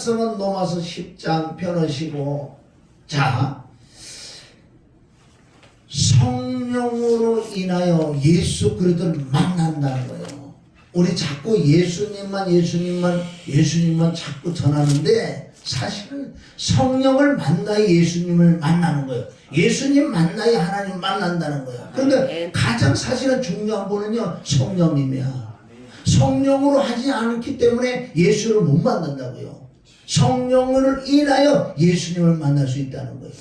말씀은 로마서 10장 펴놓으시고, 자, 성령으로 인하여 예수 그리스도를 만난다는 거예요. 우리 자꾸 예수님만 자꾸 전하는데 사실은 성령을 만나야 예수님을 만나는 거예요. 예수님 만나야 하나님 만난다는 거예요. 그런데 가장 사실은 중요한 분은요, 성령님이야. 성령으로 하지 않기 때문에 예수를 못 만난다고요. 성령을 인하여 예수님을 만날 수 있다는 거예요.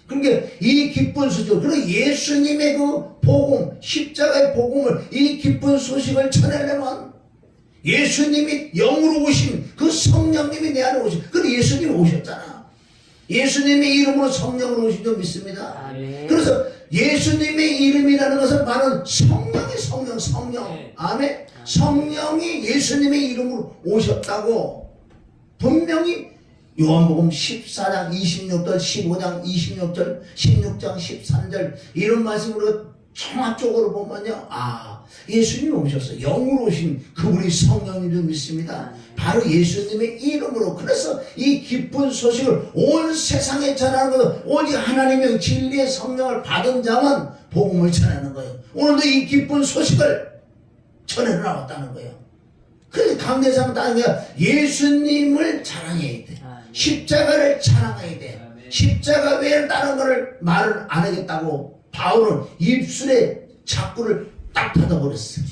그러니까 이 기쁜 소식, 그리고 예수님의 그 복음, 십자가의 복음을, 이 기쁜 소식을 전하려면 예수님이 영으로 오신 그 성령님이 내 안에 오신, 그리고 예수님이 오셨잖아. 예수님의 이름으로 성령으로 오신 줄 믿습니다. 그래서 예수님의 이름이라는 것은 바로 성령의 성령. 아멘. 성령이 예수님의 이름으로 오셨다고 분명히 요한복음 14장 26절, 15장 26절, 16장 13절 이런 말씀으로 종합적으로 보면요, 아, 예수님이 오셨어요. 영으로 오신 그분이 성령인 줄 믿습니다. 바로 예수님의 이름으로. 그래서 이 기쁜 소식을 온 세상에 전하는 것은 오직 하나님의 진리의 성령을 받은 자만 복음을 전하는 거예요. 오늘도 이 기쁜 소식을 전해 나왔다는 거예요. 그래서 강대상 따는 게 예수님을 자랑해야 돼. 십자가를 자랑해야 돼. 십자가 외에 다른 거를 말을 안 하겠다고 바울은 입술에 자꾸를 딱 닫아버렸어.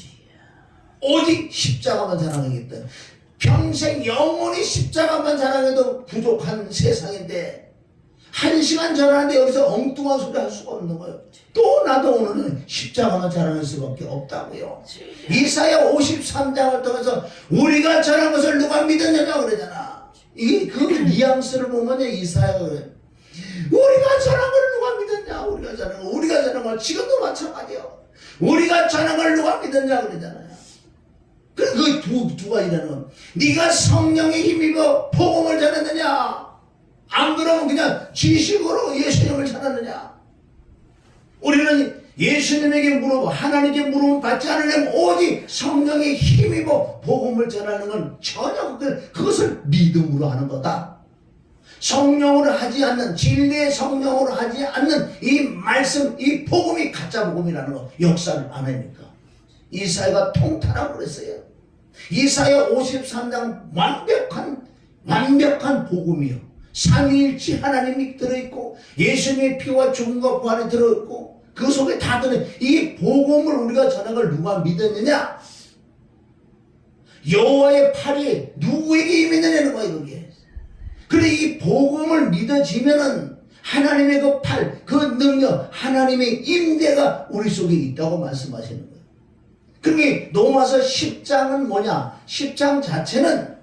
오직 십자가만 자랑하겠다. 평생 영원히 십자가만 자랑해도 부족한 세상인데 1시간 전하는데 여기서 엉뚱한 소리 할 수가 없는 거예요. 또 나도 오늘은 십자가만 자랑할 수밖에 없다고요. 이사야 53장을 통해서 우리가 전한 것을 누가 믿었느냐 그러잖아. 그 뉘앙스를 보면요, 이사야가 그래. 우리가 전한 걸 누가 믿었냐? 우리가 전한 걸 지금도 마찬가지요. 우리가 전한 걸 누가 믿었냐 그러잖아요. 그래서 그 두 가지라는, 네가 성령의 힘입어 복음을 전했느냐? 안 그러면 그냥 지식으로 예수님을 전하느냐? 우리는 예수님에게 물어보, 하나님께 물어보 받지 않으려면 오직 성령의 힘입어 복음을 전하는 건 전혀 그것을 믿음으로 하는 거다. 성령으로 하지 않는, 진리의 성령으로 하지 않는 이 말씀, 이 복음이 가짜 복음이라는 거 역사를 안 하니까. 이사야가 통탄하고 그랬어요. 이사야 53장 완벽한 복음이요. 삼위일체 하나님이 들어있고 예수님의 피와 죽음과 부활이 들어있고 그 속에 다 들어있는 이 복음을 우리가 전한 걸 누가 믿었느냐? 여호와의 팔이 누구에게 임했느냐는 거예요, 그게. 그래, 이 복음을 믿어지면은 하나님의 그 팔, 그 능력, 하나님의 임재가 우리 속에 있다고 말씀하시는 거예요. 그게 로마서 10장은 뭐냐? 10장 자체는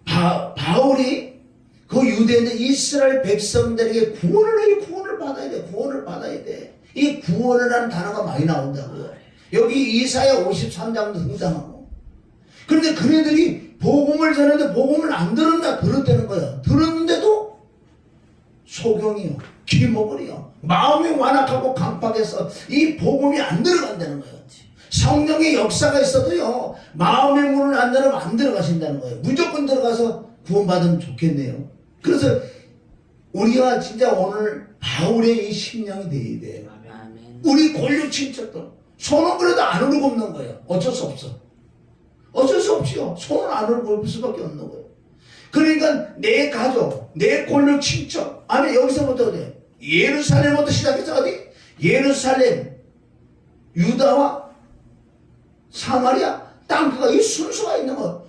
바울이 그 유대인들 이스라엘 백성들에게 구원을 받아야 돼. 이 구원이라는 단어가 많이 나온다고요. 여기 이사야 53장도 등장하고. 그런데 그네들이 복음을 전하는데 복음을 안 들었다는 거야. 들었는데도 소경이요, 기먹으리요, 마음이 완악하고 강팍해서 이 복음이 안 들어간다는 거예요. 성령의 역사가 있어도요, 마음의 문을 안 열면 안 들어가신다는 거예요. 무조건 들어가서 구원받으면 좋겠네요. 그래서 우리가 진짜 오늘 바울의 이 심령이 돼야 돼요. 우리 권력 친척도 손은 그래도 안 울고 없는 거예요. 어쩔 수 없어. 어쩔 수 없지요. 손은 안 울고 올 수밖에 없는 거예요. 그러니까 내 가족, 내 권력 친척, 아니 여기서부터 어디? 예루살렘부터 시작해서 어디? 예루살렘, 유다와 사마리아, 땅크가 이 순서가 있는 거예요.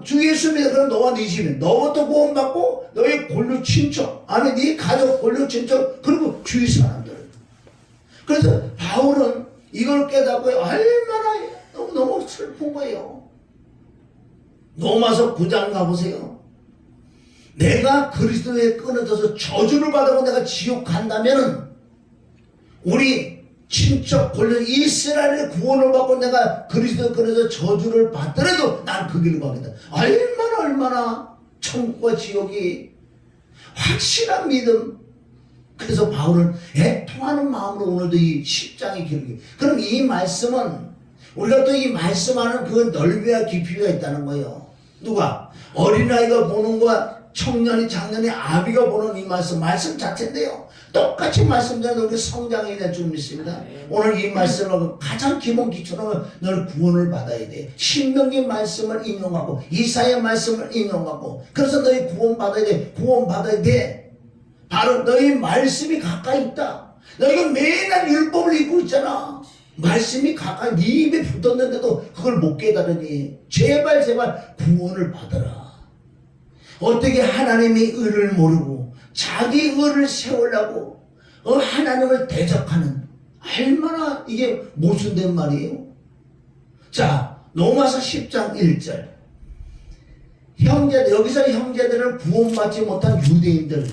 주 예수 믿어. 그럼 너와 네 집에 너부터 구원받고 너의 권력 친척, 아니 네 가족 권력 친척, 그리고 주위 사람들. 그래서 바울은 이걸 깨닫고 얼마나 너무 슬픈 거예요. 로마서 9장 가보세요. 내가 그리스도에 끊어져서 저주를 받아고 내가 지옥 간다면은 우리 친척 권력 이스라엘의 구원을 받고 내가 그리스도에 끊어져 저주를 받더라도 난 그 길로 가겠다. 얼마나 천국과 지옥이 확실한 믿음. 그래서 바울은 애통하는 마음으로 오늘도 이 10장의 기록이. 그럼 이 말씀은 우리가 또 이 말씀하는 그 넓이와 깊이가 있다는 거예요. 누가? 어린아이가 보는 거와 청년이 장년이 아비가 보는 이 말씀 자체인데요. 똑같이 말씀대로 우리 성장해야 될 줄 믿습니다. 오늘 이 말씀을 가장 기본 기초로 너는 구원을 받아야 돼. 신명기 말씀을 인용하고 이사야 말씀을 인용하고 그래서 너희 구원 받아야 돼. 구원 받아야 돼. 바로 너희 말씀이 가까이 있다. 너희가 매일 율법을 읽고 있잖아. 말씀이 가까이 네 입에 붙었는데도 그걸 못 깨달으니 제발 구원을 받아라. 어떻게 하나님의 의를 모르고 자기 의를 세우려고 하나님을 대적하는, 얼마나 이게 모순된 말이에요. 자, 로마서 10장 1절. 형제들, 여기서 형제들은 구원받지 못한 유대인들,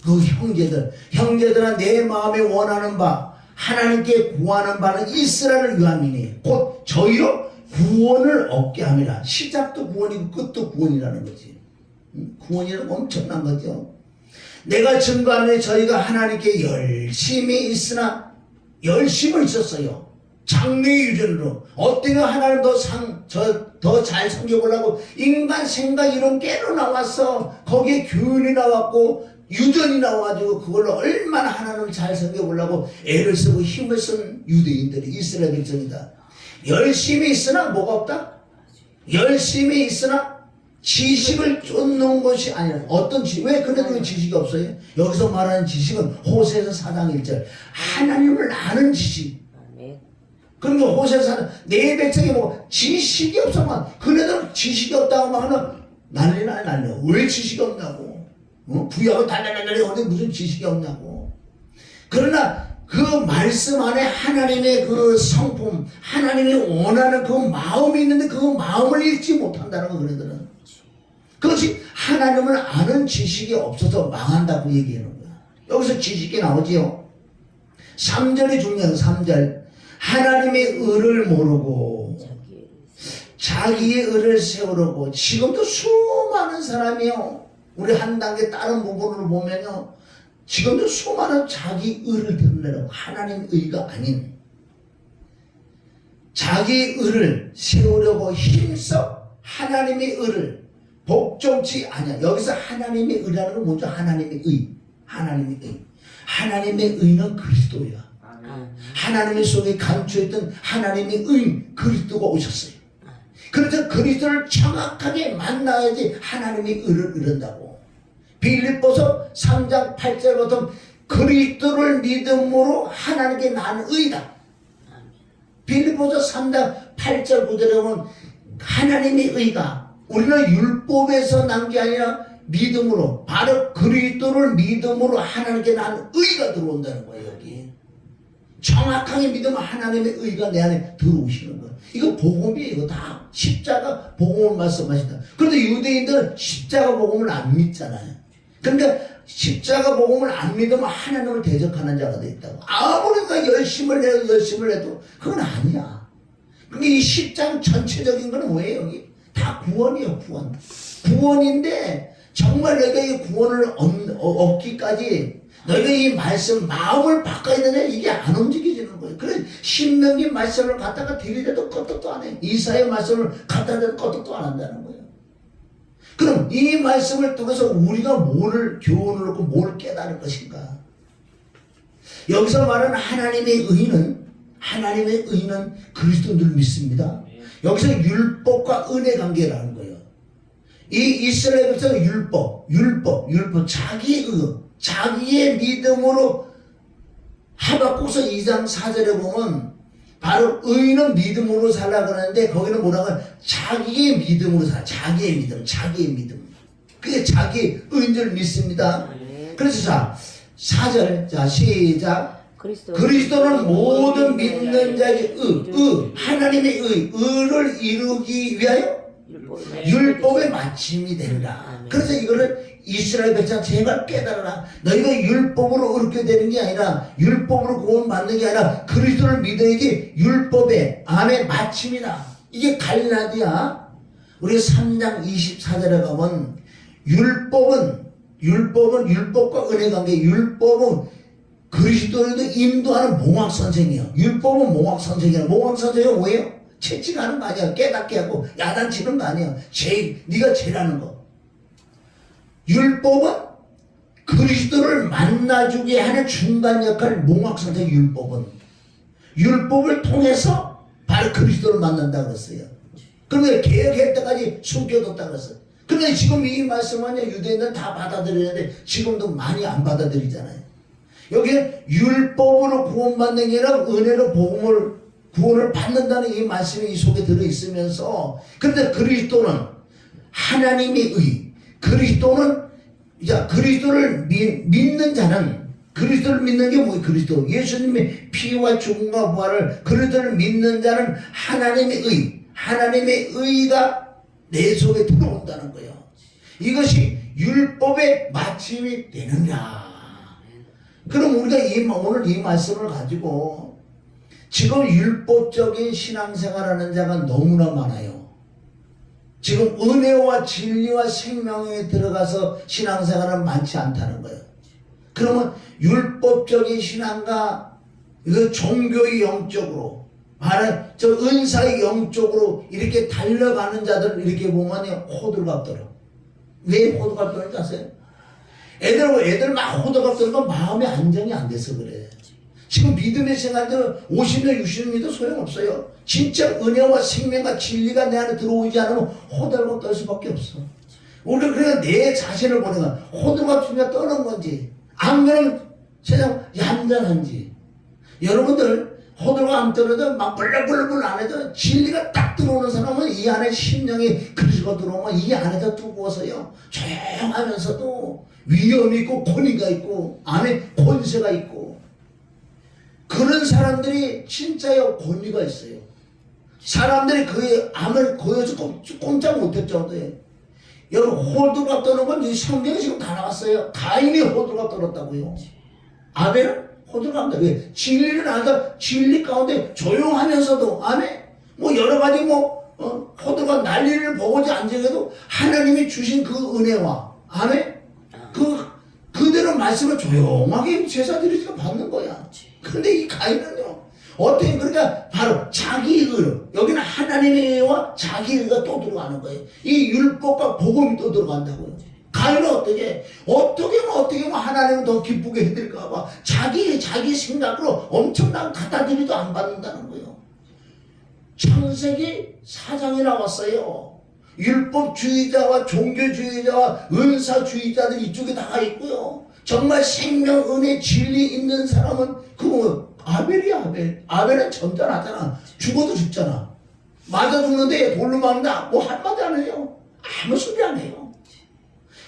그 형제들은 내 마음에 원하는 바 하나님께 구하는 바는 이스라엘을 위함이니 곧 저희로 구원을 얻게 함이라. 시작도 구원이고 끝도 구원이라는 거지. 구원이란 엄청난 거죠. 내가 증거하는 저희가 하나님께 열심히 있으나 열심을 있었어요. 장래의 유전으로 어떻게 하나님 더 잘 섬겨보려고 인간 생각 이런 깨로 나왔어. 거기에 교훈이 나왔고 유전이 나와가지고 그걸로 얼마나 하나님을 잘 섬겨보려고 애를 쓰고 힘을 쓴 유대인들이 이스라엘 백성이다. 열심히 있으나 뭐가 없다? 열심히 있으나 지식을 쫓는 것이 아니라 어떤 지식, 왜 그래도 지식이 없어요? 여기서 말하는 지식은 호세서 4장 1절 하나님을 아는 지식. 그러니까 호세서 4장 내 백성이 뭐 지식이 없어만 그네들은 지식이 없다고 하면 난리나 난리야. 왜 지식이 없냐고. 부여하고 달달달달이 어디 무슨 지식이 없냐고. 그러나 그 말씀 안에 하나님의 그 성품, 하나님이 원하는 그 마음이 있는데 그 마음을 읽지 못한다는 거 그네들은. 그것이 하나님을 아는 지식이 없어서 망한다고 얘기하는 거야. 여기서 지식이 나오지요. 3절이 중요해요. 3절. 하나님의 의를 모르고 자기의 의를 세우려고. 지금도 수많은 사람이요. 우리 한 단계 다른 부분으로 보면요. 지금도 수많은 자기 의를 드러내려고 하나님 의가 아닌 자기 의를 세우려고 힘써 하나님의 의를 복종치 아니야. 여기서 하나님의 의라는 건 먼저 하나님의 의. 하나님의 의는 그리스도야. 하나님의 속에 감추었던 하나님의 의 그리스도가 오셨어요. 그래서 그리스도를 정확하게 만나야지 하나님의 의를 이룬다고. 빌립보서 3장 8절부터 그리스도를 믿음으로 하나님께 나는 의다. 빌립보서 3장 8절 9절에 보면 하나님의 의가 우리는 율법에서 난 게 아니라 믿음으로, 바로 그리스도를 믿음으로 하나님께 나는 의가 들어온다는 거예요. 여기 정확하게 믿으면 하나님의 의가 내 안에 들어오시는 거예요. 이거 복음이에요. 이거 다 십자가 복음을 말씀하신다. 그런데 유대인들은 십자가 복음을 안 믿잖아요. 그러니까 십자가 복음을 안 믿으면 하나님을 대적하는 자가 돼 있다고. 아무리 열심을 해도 그건 아니야. 그러니까 이 10장 전체적인 건 뭐예요? 여기 다 구원이에요. 구원인데 정말 너희가 이 구원을 얻기까지 너희가 이 말씀 마음을 바꿔야 되냐, 이게 안 움직여지는 거예요. 그래 신명기 말씀을 갖다가 들이대도 껐덕도 안 해. 이사야 말씀을 갖다 대도 껐덕도 안 한다는 거예요. 그럼 이 말씀을 통해서 우리가 뭐를 교훈을 얻고 뭘 깨달을 것인가? 여기서 말하는 하나님의 의는 그리스도를 믿습니다. 여기서 율법과 은혜 관계라는 거예요. 이 이스라엘 백성은 율법, 자기의 믿음으로 하박국서 2장 4절에 보면 바로 의는 믿음으로 살라 그러는데 거기는 뭐라고 하면 자기의 믿음으로 살아. 자기의 믿음. 그게 자기의 의인 줄 믿습니다. 그래서 자 4절 자 시작. 그리스도는 모든 믿는 자의 하나님의 의를 이루기 위하여 율법의 마침이 된다. 그래서 이거를 이스라엘 백성 제발 깨달아라. 너희가 율법으로 얻게 되는 게 아니라 율법으로 구원받는 게 아니라 그리스도를 믿어야지 율법의 암의 마침이다. 이게 갈라디아 우리 3장 24절에 가면 율법은 율법과 은혜 관계. 율법은 그리스도를 인도하는 몽학 선생이에요. 몽학 선생이 뭐예요? 채찍하는 거 아니야. 깨닫게 하고 야단치는 거 아니야. 네가 죄라는 거. 율법은 그리스도를 만나주게 하는 중간 역할, 몽학선택. 율법을 통해서 바로 그리스도를 만난다 그랬어요. 그런데 개혁할 때까지 숨겨뒀다 그랬어요. 그런데 지금 이 말씀은 유대인들은 다 받아들이는데 지금도 많이 안 받아들이잖아요. 여기 율법으로 구원받는 게 아니라 은혜로 구원을 받는다는 이 말씀이 이 속에 들어있으면서, 그런데 그리스도는 하나님의 의, 그리스도를 믿는 자는, 그리스도를 믿는 게 뭐예요? 그리스도 예수님의 피와 죽음과 부활을, 그리스도를 믿는 자는 하나님의 의가 내 속에 들어온다는 거예요. 이것이 율법의 마침이 되느냐. 그럼 우리가 오늘 이 말씀을 가지고, 지금 율법적인 신앙생활하는 자가 너무나 많아요. 지금 은혜와 진리와 생명에 들어가서 신앙생활은 많지 않다는 거예요. 그러면 율법적인 신앙과 이거 종교의 영적으로, 저 은사의 영적으로 이렇게 달려가는 자들 이렇게 보면 호들갑 떨어. 왜 호들갑 떨는지 아세요? 애들 막 호들갑 떨는 건 마음의 안정이 안 돼서 그래. 지금 믿음의 생활도 50년 60년도 소용없어요. 진짜 은혜와 생명과 진리가 내 안에 들어오지 않으면 호들갑 떨 수밖에 없어. 우리가 그냥 내 자신을 보는 거야. 호들갑 중에 떠는 건지, 안 그러면 세상 얌전한지. 여러분들 호들갑 안 떨어도 막 불불불 안 해도 진리가 딱 들어오는 사람은 이 안에 심령이 그리스도가 들어오면 이 안에다 두고서요, 조용하면서도 위엄이 있고 권위가 있고 안에 권세가 있고, 그런 사람들이 진짜요 권위가 있어요. 사람들이 그의 암을 고여서 꼼짝 못할 정도에. 여러분 호들갑 떠는 건 이 성경에 지금 다 나왔어요. 가인이 호들갑 떨었다고요. 아벨은 호들갑 떨었다. 왜? 진리를 알다 진리 가운데 조용하면서도 안에 뭐 여러 가지 호들갑 난리를 보고지 않더라도 하나님이 주신 그 은혜와 안에 그대로 말씀을 조용하게 제사드리지가 받는 거야. 그런데 이 가인은요, 어떻게, 그러니까 바로 자기 의로, 여기는 하나님의 의와 자기 의가 또 들어가는 거예요. 이 율법과 복음이 또 들어간다고요. 가인은 어떻게 하나님을 더 기쁘게 해드릴까 봐 자기 생각으로 엄청난 갖다들이도 안 받는다는 거예요. 창세기 4장에 나왔어요. 율법주의자와 종교주의자와 은사주의자들 이쪽에 다 있고요. 정말 생명, 은혜, 진리 있는 사람은 아벨이야. 아벨은 점잖하잖아. 죽어도 죽잖아. 맞아 죽는데 돌로 맞는데 한마디 안 해요. 아무 소리 안 해요.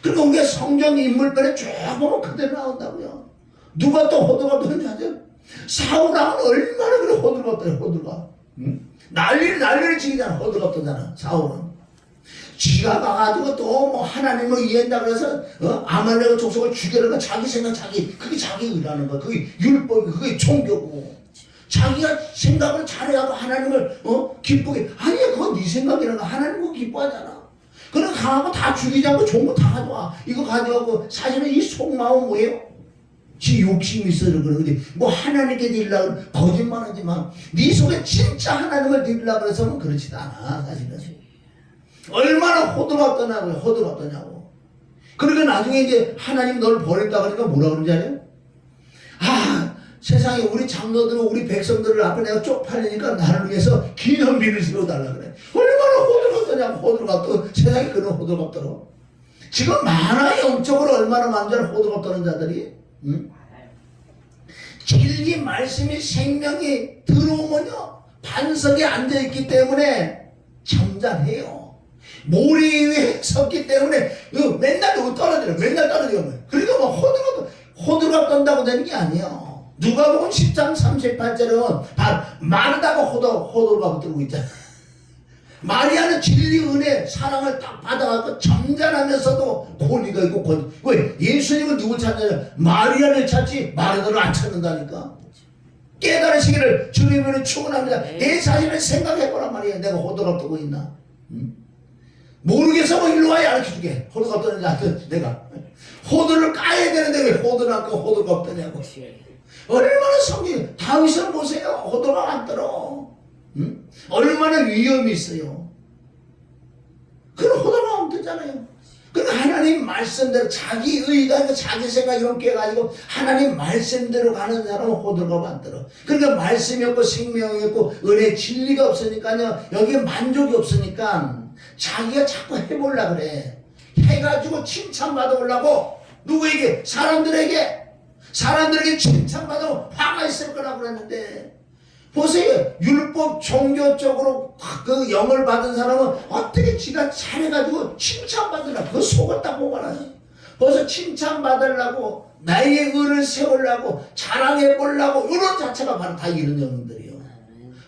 그러니까 우리가 성경 인물편에 쭉 보면 그대로 나온다고요. 누가 또 호들갑 떠는지 아세요? 사울왕은 얼마나 그래 호들갑 떠요. 호들갑. 응? 난리를 지기잖아. 호들갑 떠잖아. 사울은. 지가 가가지고 또 하나님을 이해한다 그래서 아말렉의 족속을 죽여라가 자기 생각, 그게 자기 의라는 거야. 그게 율법이, 그게 종교고. 자기가 생각을 잘해하고 하나님을 기쁘게. 아니야, 그건 네 생각이라는 거. 하나님 그거 기뻐하잖아. 그럼 강하고 다 죽이지 않고 좋은 거 다 가져와. 이거 가져가고 사실은 이 속마음 뭐예요? 지 욕심이 있어서 그러는데 하나님께 드리려고 거짓말하지만 네 속에 진짜 하나님을 드리려고 그래서는 그렇지도 않아. 사실은. 얼마나 호들갑 떠냐고. 그러니까 나중에 이제 하나님 너를 버렸다 그러니까 뭐라 그러는지 알아요? 세상에 우리 장로들, 우리 백성들을 앞에 내가 쪽팔리니까 나를 위해서 기념비를 세워달라 그래. 얼마나 호들갑 떠냐고. 호들갑 떠. 세상에 그런 호들갑 떠. 지금 많아. 영적으로 얼마나 많잖아 호들갑 떠는 자들이. 응? 진리 말씀이 생명이 들어오면요, 반석에 앉아있기 때문에 잠잠해요. 모리 위에 섰기 때문에 맨날 떨어져요. 그러니까 호들갑 떤다고 되는 게 아니에요. 누가복음 10장 38절은 마르다가 호들갑 떨고 있잖아. 마리아는 진리, 은혜, 사랑을 딱 받아갖고 점잖하면서도 권위가 있고 왜? 예수님은 누굴 찾느냐? 마리아를 찾지 마르다를 안 찾는다니까. 깨달으시기를 주님을 축원합니다. 내 자신을 생각해보란 말이야. 내가 호들갑 떠고 있나? 응? 모르겠어. 일로 와야 알려줄게. 호들갑 떠는지 안 떠는지. 내가 호들을 까야 되는데 왜 호들을 안 까고 호들갑 떠냐고. 얼마나 성경. 다윗을 보세요. 호들갑 안 떨어. 응? 얼마나 위험이 있어요. 그런 호들갑 되잖아요. 그러니까 하나님 말씀대로 자기 의가 자기 생각 이런 게 가지고 하나님 말씀대로 가는 사람은 호들갑 안 들어. 그러니까 말씀이 없고 생명이 없고 은혜 진리가 없으니까요. 여기에 만족이 없으니까 자기가 자꾸 해보려고 그래. 해가지고 칭찬받아오려고. 누구에게? 사람들에게 칭찬받아오면 화가 있을 거라고 그랬는데 보세요. 율법 종교적으로 그 영을 받은 사람은 어떻게 지가 잘해가지고 칭찬받으려고 그 속을 딱 보관하지. 벌써 칭찬받으려고 나의 의를 세우려고 자랑해보려고 이런 자체가 바로 다 이런 영들이요.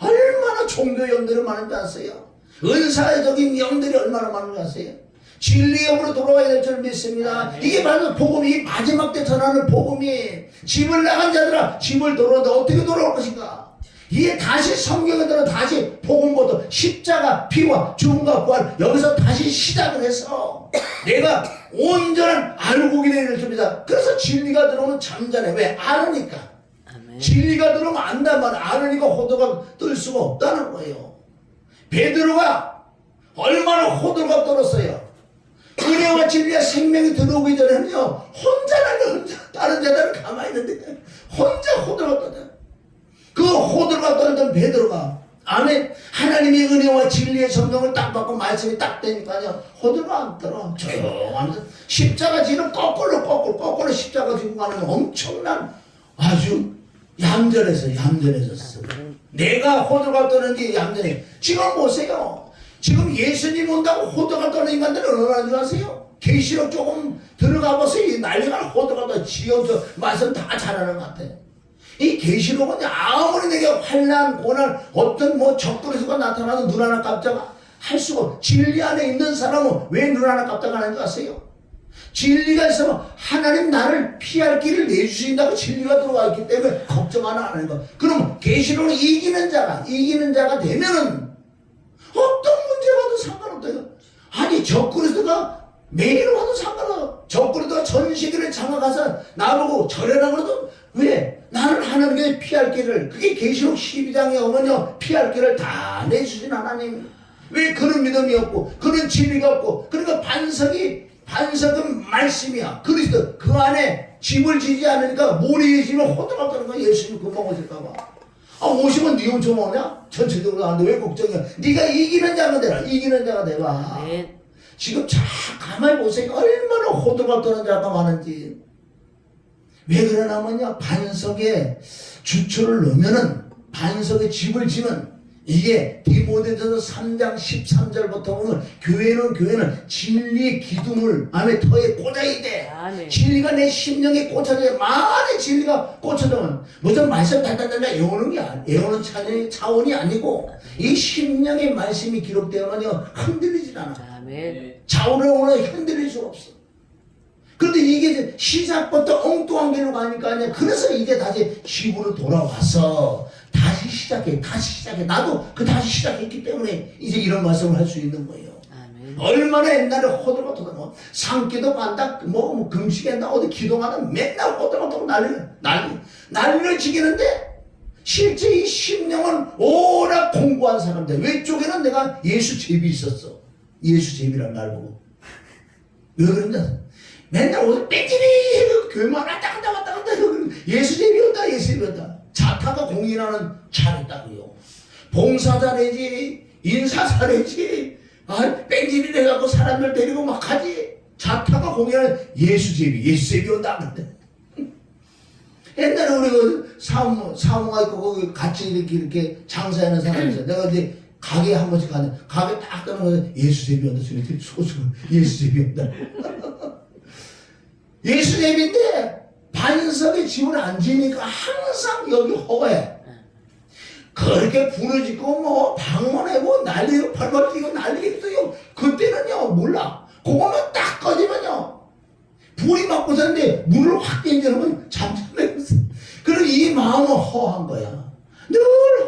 얼마나 종교 영들이 많은지 아세요? 은사적인 영들이 얼마나 많은지 아세요? 진리 영으로 돌아와야 될 줄 믿습니다. 이게 바로 복음이 마지막 때 전하는 복음이 집을 나간 자들아 집을 돌아온다. 어떻게 돌아올 것인가? 이게 다시 성경에 들어 다시 복음부터 십자가 피와 죽음과 부활 여기서 다시 시작을 해서 내가 온전한 알고기 되는 줄입니다. 그래서 진리가 들어오면 잠자네. 왜? 알으니까. 아멘. 진리가 들어오면 안단 말이야. 알으니까 호들갑 뜰 수가 없다는 거예요. 베드로가 얼마나 호들갑 떨었어요. 은혜와 진리와 생명이 들어오기 전에는요 혼자 다른 자들은 가만히 있는데 혼자 호들갑 떨어요. 그 호들갑 떨던 베드로가 아멘. 하나님의 은혜와 진리의 성령을 딱 받고 말씀이 딱 되니까요 호들갑 안 떨어. 조용하면서 십자가 지는 거꾸로 십자가 지고 가는 엄청난 아주 얌전해졌어. 내가 호들갑 떠는 게 얌전해. 지금 보세요. 지금 예수님 온다고 호들갑 떠는 인간들은 얼마나 줄 아세요? 계시록 조금 들어가 보세요. 난리가 호들갑 떠 지어서 말씀 다 잘하는 것 같아. 이 계시록은 아무리 내게 환난, 고난, 어떤 뭐 적그리스도가 나타나도 눈 하나 깜짝 할 수가 없어. 진리 안에 있는 사람은 왜 눈 하나 깜짝 안 하는 줄 아세요? 진리가 있으면 하나님 나를 피할 길을 내주신다고 진리가 들어와 있기 때문에 걱정 하나 안 하는 거야. 그럼 계시록은 이기는 자가 되면은 어떤 문제 와도 상관없대요. 아니 적그리스도가 매일 와도 상관없어. 적그리스도가 전 세계를 장악해서 나보고 절해라 그래도 왜? 나는 하나님께 피할 길을 그게 계시록 12장에 오면요 피할 길을 다 내주신 하나님. 왜 그런 믿음이 없고 그런 진리가 없고 그러니까 반석은 말씀이야. 그리스도 그 안에 집을 지지 않으니까 모래 예수님을 호들갑 떠는 거야. 예수님 금방 오실까봐. 오시면 네 엄청 오냐? 전체적으로 하는데 왜 걱정이야? 네가 이기는 자가 되라. 이기는 자가 되라. 네. 지금 자 가만히 보세요. 얼마나 호들갑 떠는 자가 많은지. 왜 그러냐면요 반석에 주초를 넣으면은 반석에 집을 지면 이게 디모데전서 3장 13절부터 보면 교회는 진리의 기둥을 안에 터에 꽂아야 돼. 네. 진리가 내 심령에 꽂혀져. 많은 진리가 꽂혀져면 무슨 말씀 달달달 외우는 게 외우는 차원이 아니고 이 심령의 말씀이 기록되면요 흔들리질 않아. 네. 좌우로 흔들릴 수가 없어. 그런데 이게 시작부터 엉뚱한 길로 가니까 그래서 이제 다시 집으로 돌아와서 다시 시작해. 나도 그 다시 시작했기 때문에 이제 이런 말씀을 할 수 있는 거예요. 아멘. 얼마나 옛날에 호들갑 떠고 산기도 간다, 뭐 금식한다, 어디 기도하다 맨날 호들갑 떠고 난리를 지기는데 실제 이 심령은 오락 공부한 사람들. 왼쪽에는 내가 예수 제비 있었어. 예수 제비란 날 보고. 왜 그런다? 맨날 오늘 뺀질이 교회만 왔다 갔다 예수 제비 온다. 차 타고 공인하는 차를 있다고요. 봉사 잘해지 인사 잘해지 뺀질이 돼갖고 사람들 데리고 막 가지. 차 타고 공인하는 예수 제비 온다 그런데 옛날에 우리 그 사무가 있고 거기 같이 이렇게 장사하는 사람이 있어요. 내가 이제 가게 한 번씩 가는 가게 딱 떠는 거서 예수 제비 온다 소리 되게 소수 예수 제비 온다. 예수 제비인데 반석에 집을 안 지니까 항상 여기 허해. 그렇게 부르짖고 뭐 방문하고 난리고 발발 뛰고 난리겠어요. 그때는요 몰라. 그거만 딱 꺼지면요 불이 막 붙었는데 물을 확 땡겨놓으면 잠잠해졌어. 그리고 이 마음은 허한 거야. 늘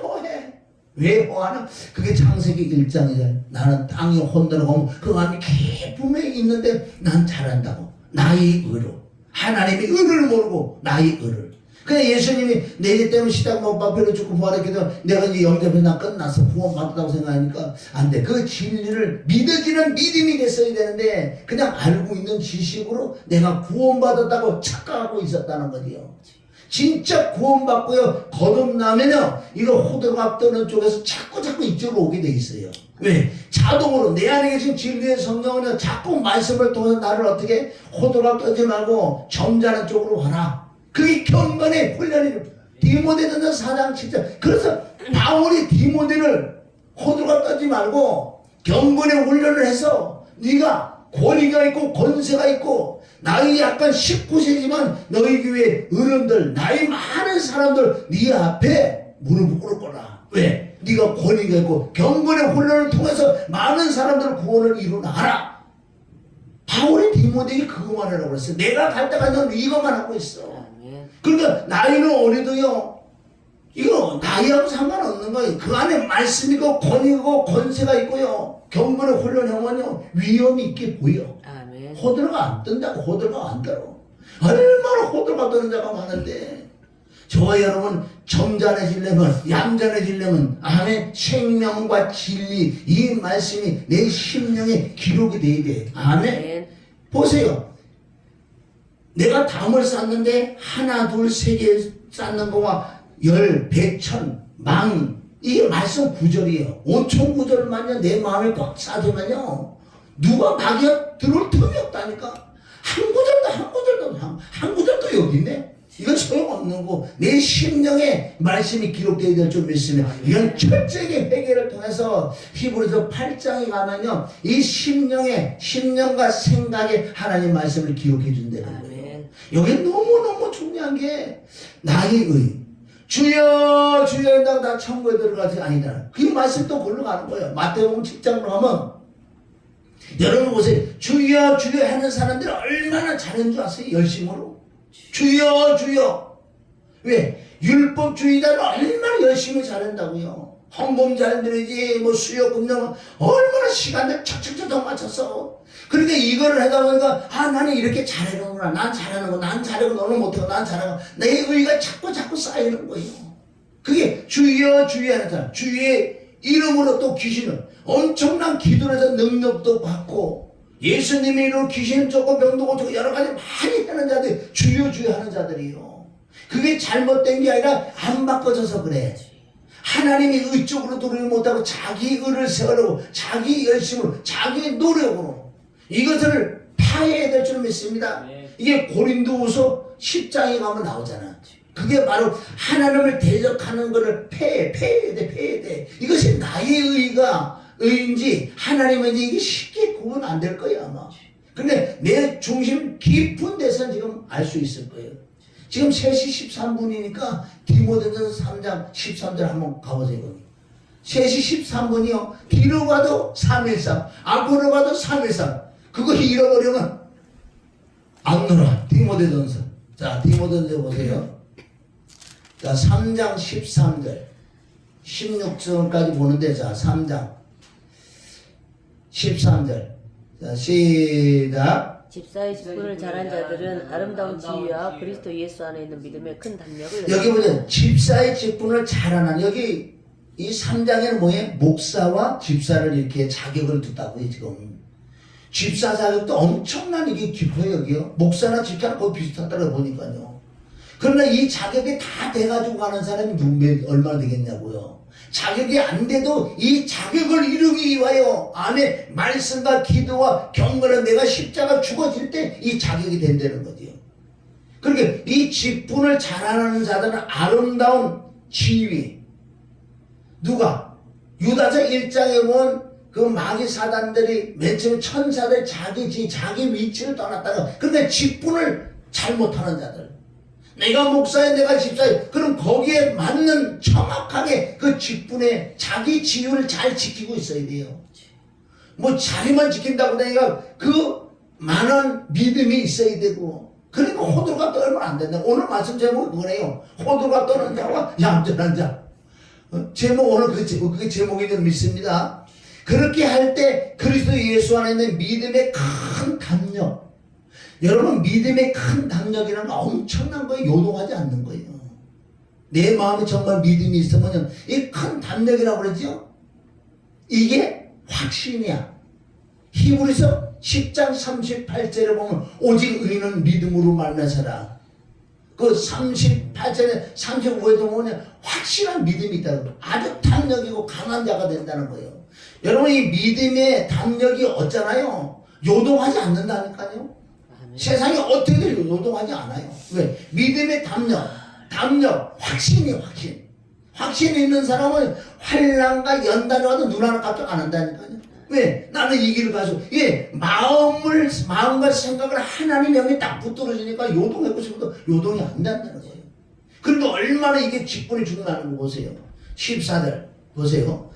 허해. 왜 허하나? 그게 창세기 1장이잖아. 나는 땅이 혼돈하고 그 마음이 기쁨에 있는데 난 잘한다고. 나의 의로. 하나님의 의를 모르고 나의 의를. 그냥 예수님이 내 일 때문에 시작 못 밥별로 죽고 부활했기도 내가 이제 영접해서 난 끝났어 구원받았다고 생각하니까 안 돼. 그 진리를 믿어지는 믿음이 됐어야 되는데 그냥 알고 있는 지식으로 내가 구원받았다고 착각하고 있었다는 거지요. 진짜 구원받고요 거듭나면요 이거 호들갑 떠는 쪽에서 자꾸 이쪽으로 오게 돼 있어요. 왜? 자동으로 내 안에 계신 진리의 성령은 자꾸 말씀을 통해서 나를 어떻게 호들갑 떠지 말고 점잖은 쪽으로 와라. 그게 경건의 훈련이에요. 디모데전서 4장 7절. 그래서 바울이 디모데를 호들갑 떠지 말고 경건의 훈련을 해서 네가 권위가 있고 권세가 있고 나이 약간 19세지만 너희 교회 어른들 나이 많은 사람들 네 앞에 무릎을 꿇을 거라. 왜? 네가 권위가 있고 경건의 훈련을 통해서 많은 사람들 구원을 이루나라. 바울이 디모데에게 그것만 하라고 그랬어요. 내가 갈 때까지 넌 이것만 하고 있어. 그러니까 나이는 어려도요 이거 나이하고 상관없는 거예요. 그 안에 말씀이 있고 권위고 권세가 있고요 경건의 훈련하면요 위험이 있게 보여. 아멘. 호들갑 안 뜬다고. 호들갑 안 들어. 얼마나 호들갑 떠는 자가 많은데 저와 여러분 점잖해지려면 얌전해지려면 아멘 생명과 진리 이 말씀이 내 심령에 기록이 돼야 돼. 아멘. 보세요. 내가 담을 쌓는데 하나 둘 세 개 쌓는 거와 열, 백, 천, 만 이게 말씀 구절이에요. 5천 구절만요 내 마음에 꽉 쌓으면요 누가 막여 들어올 틈이 없다니까. 한 구절도 여기 있네. 이건 소용없는 거. 내 심령에 말씀이 기록되어야 될 줄 믿으면 이건 철저하게 회개를 통해서 히브리서 8장에 가면요 이 심령과 생각에 하나님 말씀을 기록해 준다는 거예요. 여기 너무너무 중요한 게 나의 의. 주여 주여 한다고 나 천국에 들어가지 아니다. 그 말씀도 걸로 가는 거예요. 마태복음 7장으로 하면 여러분 보세요. 주여 주여 하는 사람들이 얼마나 잘하는 줄 아세요? 열심으로. 주여 주여. 왜? 율법주의자는 얼마나 열심히 잘한다고요. 헌금 잘 드리지 뭐 수요 금령 얼마나 시간을 척척척 맞췄어. 그러니까 이거를 하다 보니까 나는 이렇게 잘하는구나. 난 잘하는 거. 난 잘하고 너는 못하고 난 잘하고 내 의가 자꾸 쌓이는 거예요. 그게 주여 주여 하는 사람. 주의 이름으로 또 귀신을 엄청난 기도를 해서 능력도 받고 예수님의 이름으로 귀신을 쫓고 병도 고치고 여러 가지 많이 하는 자들 주여 주여 하는 자들이에요. 그게 잘못된 게 아니라 안 바꿔져서 그래. 하나님이 의쪽으로 도리를 못하고 자기 의를 세우려고 자기 열심으로 자기 노력으로 이것을 파해야 될 줄 믿습니다. 이게 고린도후서 10장에 가면 나오잖아. 그게 바로 하나님을 대적하는 것을 폐해야 돼. 이것이 나의 의인지 하나님인지 이게 쉽게 구분 안 될 거예요 아마. 근데 내 중심 깊은 데서는 지금 알 수 있을 거예요. 지금 3시 13분이니까 디모데전서 3장 13절 한번 가보세요. 3시 13분이요. 뒤로 가도 313 앞으로 가도 313 그거 잃어버리면 안 놀아. 디모데전서. 자 디모데전서 보세요. 자 3장 13절 16절까지 보는데 자 3장 13절 자 시작. 집사의 직분을 잘한 자들은 아름다운 지위와 그리스도 예수 안에 있는 믿음의 큰 담력을 여기 보세요. 집사의 직분을 잘하는 여기 이 3장에는 뭐예요? 목사와 집사를 이렇게 자격을 뒀다고요 지금. 집사 자격도 엄청난 이게 깊어요 여기요. 목사나 집사는 거의 비슷하다고 보니까요. 그러나 이 자격이 다 돼가지고 가는 사람이 얼마나 되겠냐고요. 자격이 안 돼도 이 자격을 이루기 위하여 안에 말씀과 기도와 경건은 내가 십자가 죽어질 때 이 자격이 된다는 거지요. 그러니까 이 직분을 잘하는 자들은 아름다운 지위. 누가? 유다서 1장에 보면 그 마귀 사단들이 맨 처음에 천사들 자기 위치를 떠났다가 그러니까 직분을 잘못하는 자들. 내가 목사야 내가 집사야 그럼 거기에 맞는 정확하게 그 직분에 자기 지위를 잘 지키고 있어야 돼요. 뭐 자리만 지킨다고 내가 그 많은 믿음이 있어야 되고 그러니까 호들갑 떨면 안 된다. 오늘 말씀 제목이 그거네요. 호들갑 떠는 자와 얌전한 자. 제목 오늘 그게 제목인 줄 믿습니다. 그렇게 할 때 그리스도 예수 안에 있는 믿음의 큰 담력 여러분 믿음의 큰 담력이라는 건 엄청난 거예요. 요동하지 않는 거예요. 내 마음에 정말 믿음이 있으면 이 큰 담력이라고 그러죠. 이게 확신이야. 히브리서 10장 38절에 보면 오직 의인은 믿음으로 말미암으라. 그 38절에 35절에 보면 확실한 믿음이 있다는 거예요. 아주 담력이고 강한 자가 된다는 거예요. 여러분 이 믿음의 담력이 어쩌나요? 요동하지 않는다니까요. 세상이 어떻게 요동하지 않아요. 왜? 믿음의 담력, 확신이 확신. 확신이 있는 사람은 환난과 연단이 와도 눈 하나 깜짝 안 한다니까요. 왜? 나는 이 길을 가서, 예, 마음과 생각을 하나님 영에 딱 붙들어지니까 요동하고 싶어도 요동이 안 된다는 거예요. 그런데 얼마나 이게 직분이 중요한 거 보세요. 14절 보세요.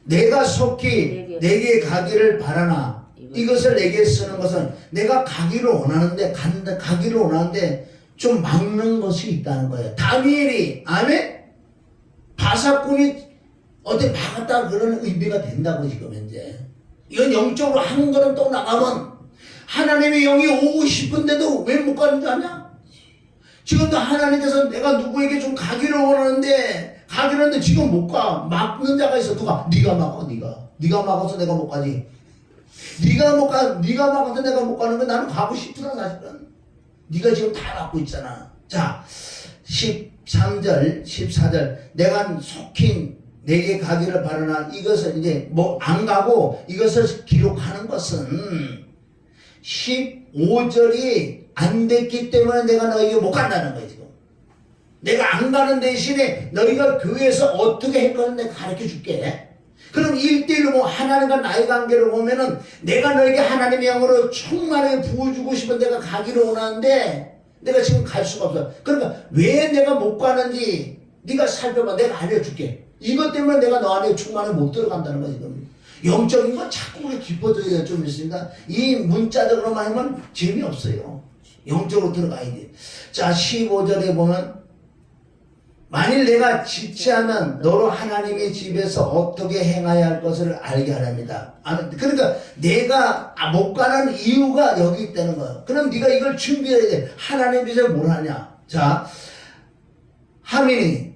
내가 속히 내게 가기를 바라나 이것을 내게 쓰는 것은 내가 가기를 원하는데 좀 막는 것이 있다는 거예요. 다니엘이 아멘? 바사꾼이 어디 막았다 그러는 의미가 된다고 지금 현재. 이건 영적으로 한 걸음 또 나가면 하나님의 영이 오고 싶은데도 왜 못 가는 줄 아냐? 지금도 하나님께서 내가 누구에게 좀 가기를 원하는데 지금 못 가. 막는 자가 있어. 누가? 네가 막아. 네가 막아서 내가 못 가지. 네가 막아서 내가 못 가는 건 나는 가고 싶구나 사실은. 네가 지금 다 막고 있잖아. 자 13절 14절 내가 속히 내게 가기를 바라나 이것을 이제 뭐 안 가고 이것을 기록하는 것은 15절이 안 됐기 때문에 내가 너에게 못 간다는 거예요. 지금 내가 안 가는 대신에 너희가 교회에서 어떻게 할 거는 내가 가르쳐 줄게. 그럼 1대1로 뭐 하나님과 나의 관계를 보면은 내가 너에게 하나님의 영으로 충만하게 부어주고 싶은 내가 가기를 원하는데 내가 지금 갈 수가 없어. 그러니까 왜 내가 못 가는지 네가 살펴봐. 내가 알려줄게. 이것 때문에 내가 너 안에 충만에 못 들어간다는 거야 지금. 영적인 건 자꾸 우리 깊어져야 좀 있으니까 이 문자적으로만 하면 재미없어요. 영적으로 들어가야지. 자 15절에 보면 만일 내가 지체하면 너로 하나님의 집에서 어떻게 행해야 할 것을 알게 하랍니다. 그러니까 내가 못 가는 이유가 여기 있다는 거예요. 그럼 네가 이걸 준비해야 돼. 하나님 집에서 뭘 하냐. 자 하민이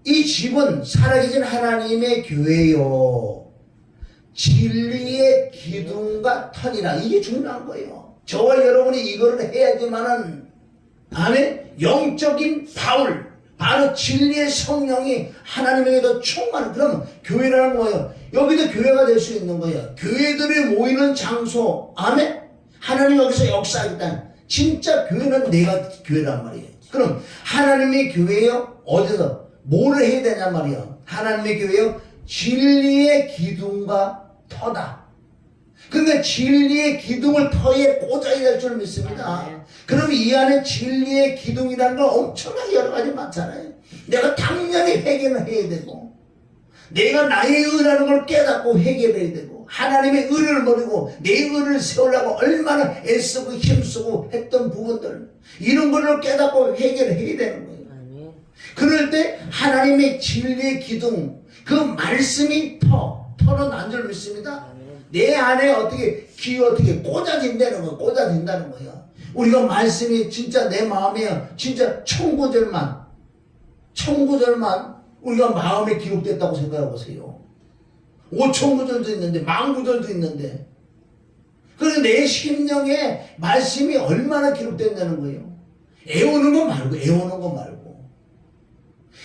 이 집은 살아계신 하나님의 교회요. 진리의 기둥과 터니라. 이게 중요한 거예요. 저와 여러분이 이거를 해야지만은 아멘. 영적인 바로 진리의 성령이 하나님에게도 충만한. 그러면 교회라는 거예요. 여기도 교회가 될 수 있는 거예요. 교회들이 모이는 장소. 아멘. 하나님 여기서 역사하겠다. 진짜 교회는 내가 교회란 말이에요. 그럼 하나님의 교회요. 어디서 뭘 해야 되냔 말이에요. 하나님의 교회요. 진리의 기둥과 터다. 그러니까 진리의 기둥을 터에 꽂아야 될 줄 믿습니다. 그럼 이 안에 진리의 기둥이라는 건 엄청나게 여러 가지 많잖아요. 내가 당연히 회개를 해야 되고 내가 나의 의라는 걸 깨닫고 해결해야 되고 하나님의 의를 버리고 내 의를 세우려고 얼마나 애쓰고 힘쓰고 했던 부분들 이런 거를 깨닫고 해결해야 되는 거예요. 그럴 때 하나님의 진리의 기둥 그 말씀이 터는 난 줄 믿습니다. 내 안에 어떻게 꽂아진다는 거예요. 우리가 말씀이 진짜 내 마음에 진짜 천구절만 우리가 마음에 기록됐다고 생각해 보세요. 5천구절도 있는데 10,000구절도 있는데 그래서 내 심령에 말씀이 얼마나 기록된다는 거예요. 애우는 거 말고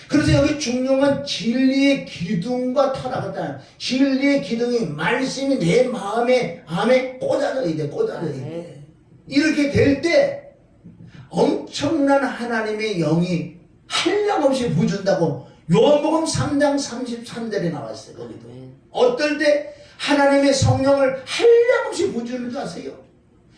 그래서 여기 중요한 진리의 기둥과 터라거든. 진리의 기둥이 말씀이 내 마음에 꽂아져야 돼. 이렇게 될 때 엄청난 하나님의 영이 한량없이 부어준다고 요한복음 3장 33절에 나왔어요. 거기도. 어떨 때 하나님의 성령을 한량없이 부어주는 줄 아세요?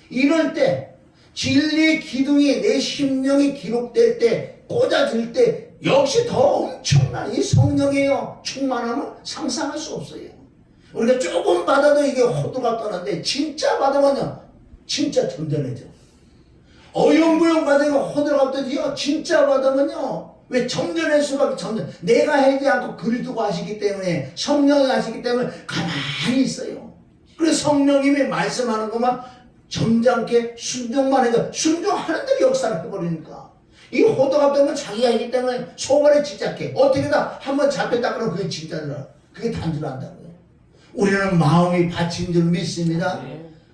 이럴 때 진리의 기둥이 내 심령이 기록될 때 꽂아질 때 역시 더 엄청난 이 성령이에요. 충만함을 상상할 수 없어요. 우리가 조금 받아도 이게 호두가 떠는데 진짜 받으면요 진짜 점잖해져. 어영부영 받으면 호두가 떠지요. 진짜 받으면요 왜 점잖할 수밖에 내가 하지 않고 그리두고 하시기 때문에 성령이 하시기 때문에 가만히 있어요. 그래서 성령님이 말씀하는 것만 점잖게 순종만 해도 순종하는 대로 역사를 해버리니까 이 호도가 되면 자기가 있기 때문에 소발에 집착해. 어떻게다 한번 잡혔다 그러면 그게 진짜더라. 그게 단절한다고요. 우리는 마음이 바친 줄 믿습니다.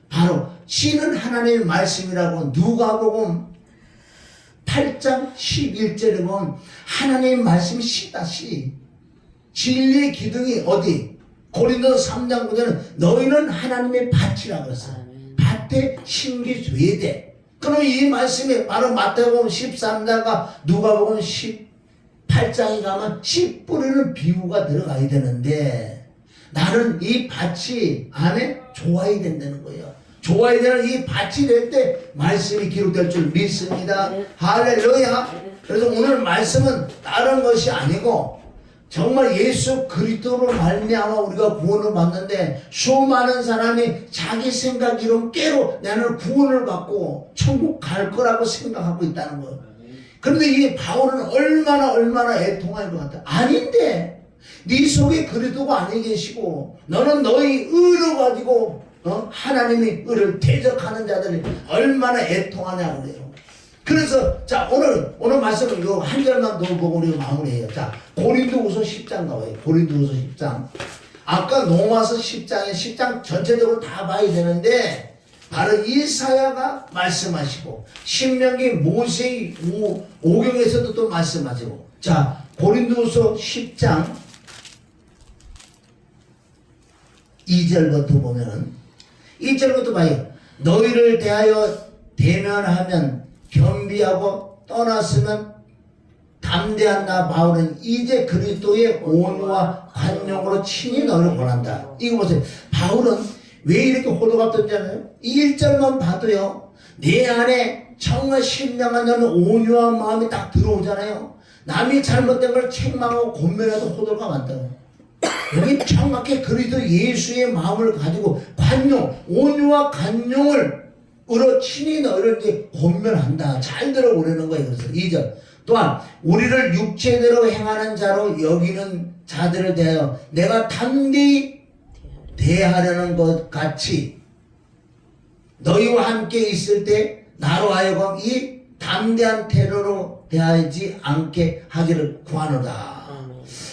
바로 씨는 하나님의 말씀이라고 누가복음 8장 11절에 보면 하나님의 말씀이 씨다. 씨. 진리의 기둥이 어디? 고린도서 3장 9절은 너희는 하나님의 밭이라고 그랬어요. 밭에 심기 줘야 돼. 그럼 이 말씀이 바로 마태복음 13장과 누가복음 18장에 가면 씨 뿌리는 비유가 들어가야 되는데 나는 이 밭이 안에 좋아야 된다는 거예요. 좋아야 되는 이 밭이 될 때 말씀이 기록될 줄 믿습니다. 할렐루야. 그래서 오늘 말씀은 다른 것이 아니고 정말 예수 그리스도로 말미암아 우리가 구원을 받는데 수많은 사람이 자기 생각 이론 깨로 나는 구원을 받고 천국 갈 거라고 생각하고 있다는 거예요. 그런데 이 바울은 얼마나 애통할 것 같아. 아닌데 네 속에 그리스도가 안에 계시고 너는 너희 의로 가지고 하나님의 의를 대적하는 자들이 얼마나 애통하냐고 그래요. 그래서 자 오늘 말씀은 이거 한 절만 더 보고 우리가 마무리해요. 자 고린도후서 10장 나와요. 고린도후서 10장. 아까 로마서 10장 전체적으로 다 봐야 되는데 바로 이사야가 말씀하시고 신명기 모세의 오경에서도 또 말씀하시고 자 고린도후서 10장 2절부터 보면은 1절부터 봐요. 너희를 대하여 대면하면 겸비하고 떠났으면 담대한 나 바울은 이제 그리스도의 온유와 관용으로 친히 너를 권한다. 이거 보세요. 바울은 왜 이렇게 호도가 던지잖아요. 이 1절만 봐도요. 내 안에 정말 신령한 너는 온유한 마음이 딱 들어오잖아요. 남이 잘못된 걸 책망하고 권면해도 호도가 많다고. 여기 정확히 그리스도 예수의 마음을 가지고 관용, 온유와 관용을 으로 친히 너희를 이제 권면한다. 잘 들어보려는 거예요. 그래서 2절. 또한 우리를 육체대로 행하는 자로 여기는 자들을 대하여 내가 담대히 대하려는 것 같이 너희와 함께 있을 때 나로 하여금 이 담대한 태도로 대하지 않게 하기를 구하노라.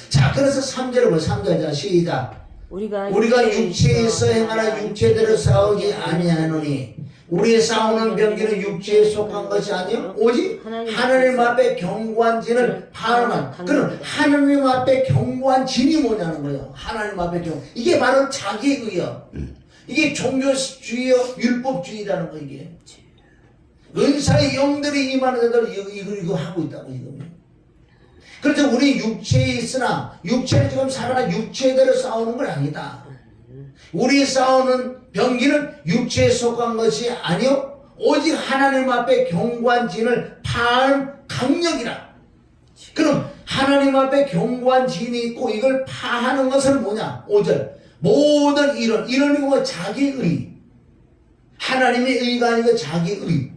자, 그래서 3절을 보세요. 3절. 자, 시작. 우리가 육체에서 행하는 육체대로 싸우지 아니하노니 우리의 싸우는 병기는 육체에 속한 것이 아니요 오직 하나님 앞에 견고한 진을 파하는. 그럼 하나님 앞에 견고한 진이 뭐냐는 거예요. 하나님 앞에 이게 바로 자기의요. 이게 종교주의요 율법주의라는 거. 이게 은사의 영들이 임하는 자들 이거 하고 있다고 지금. 그래서 우리 육체에 있으나 육체를 지금 살아나 육체대로 싸우는 건 아니다. 우리 싸우는 병기는 육체에 속한 것이 아니요 오직 하나님 앞에 견고한 진을 파하는 강력이라. 그럼 하나님 앞에 견고한 진이 있고 이걸 파하는 것은 뭐냐. 5절. 모든 이론이 뭐 자기의 하나님의 의가 아니고 자기의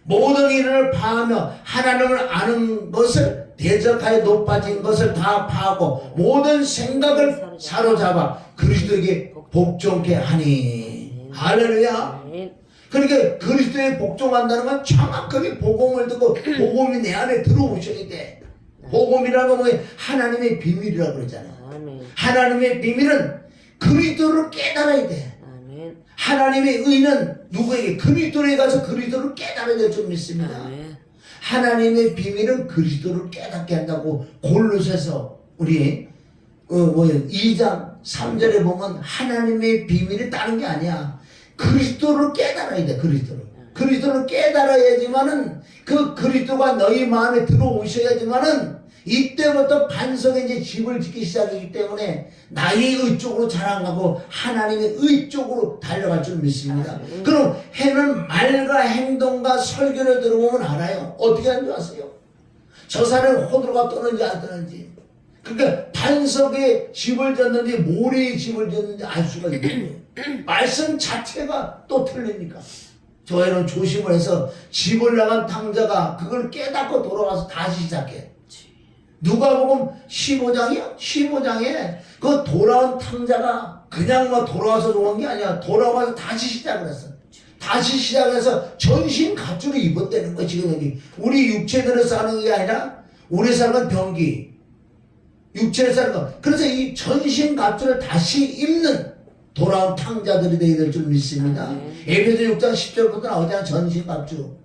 모든 이론을 파하며 하나님을 아는 것을 대적하여 높아진 것을 다 파하고 모든 생각을 사로잡아 그리스도에게 복종케 하니. 할렐루야. 그러니까 그리스도에 복종한다는 건 정확하게 복음을 듣고 복음이 내 안에 들어오셔야 돼. 복음이라고 뭐 하나님의 비밀이라고 그러잖아요. 하나님의 비밀은 그리스도를 깨달아야 돼. 하나님의 의는 누구에게? 그리스도에 가서 그리스도를 깨달아야 될 줄 믿습니다. 하나님의 비밀은 그리스도를 깨닫게 한다고 골로새서 우리 2장 3절에 보면 하나님의 비밀이 다른 게 아니야. 그리스도를 깨달아야 돼. 그리스도를 깨달아야지만은 그 그리스도가 너희 마음에 들어오셔야지만은 이때부터 반석에 이제 집을 짓기 시작하기 때문에 나의 의 쪽으로 잘 안 가고 하나님의 의 쪽으로 달려갈 줄 믿습니다. 그럼 해는 말과 행동과 설교를 들어보면 알아요. 어떻게 하는 줄 아세요? 저 사람은 호들갑 떠는지 안 떠는지. 그러니까 반석에 집을 졌는지 모래에 집을 졌는지 알 수가 있는 거예요. 말씀 자체가 또 틀리니까. 저희는 조심을 해서 집을 나간 탕자가 그걸 깨닫고 돌아와서 다시 시작해. 누가복음 15장이요? 15장에 그 돌아온 탕자가 그냥 뭐 돌아와서 좋은 게 아니야. 돌아와서 다시 시작을 했어. 다시 시작해서 전신 갑주를 입었다는 거야. 지금 여기 우리 육체대로 사는 게 아니라 우리 삶은 병기 육체를 사는 거. 그래서 이 전신 갑주를 다시 입는 돌아온 탕자들이 되게 될 줄 믿습니다. 에베소 6장 10절부터 나오잖아. 전신 갑주.